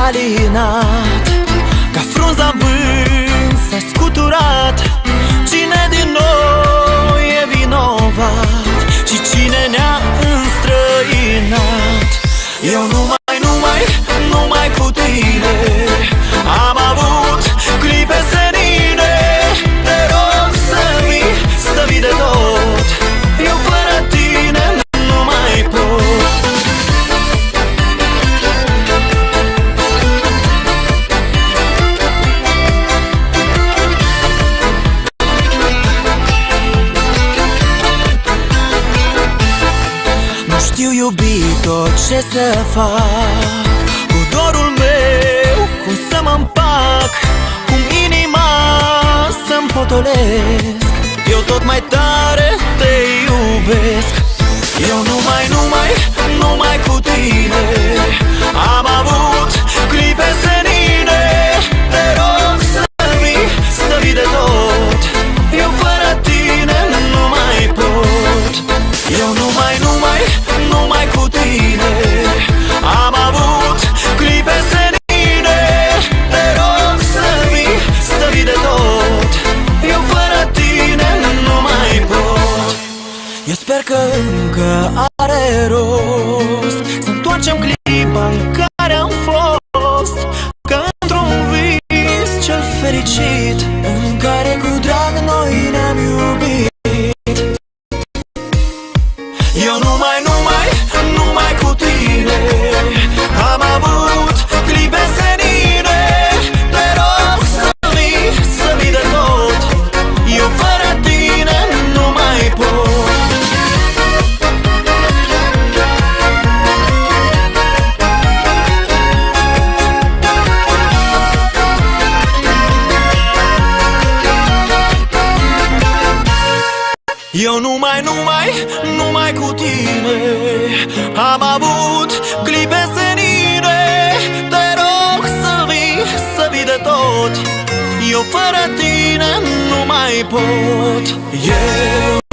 alinat, ca frunza în vânt s-a scuturat. Cine din noi e vinovat și cine ne-a înstrăinat? Eu numai cu tine am avut clipe senine. Te rog să vii de tot, eu fără tine nu mai pot. Nu știu, iubito, ce să fac cu dorul meu, cum să mă împac, cum inima să-mi potolesc. Eu tot mai tare te iubesc. Eu numai cu tine am avut clipe senine. Te rog să vii de tot, eu fără tine nu mai pot. Eu numai cu tine am avut clipe senine. Te rog să vii de tot, eu fără tine nu mai pot. Eu sper că încă are rost să întoarcem clipa în care am fost, că într-un vis cel fericit în care cu drag noi ne-am iubit. Eu numai cu tine am avut clipe senine. Te rog să vii de tot, eu fără tine nu mai pot. Eu numai cu tine am avut clipe senine. Te rog să vii de tot, eu fără tine nu mai pot. Eu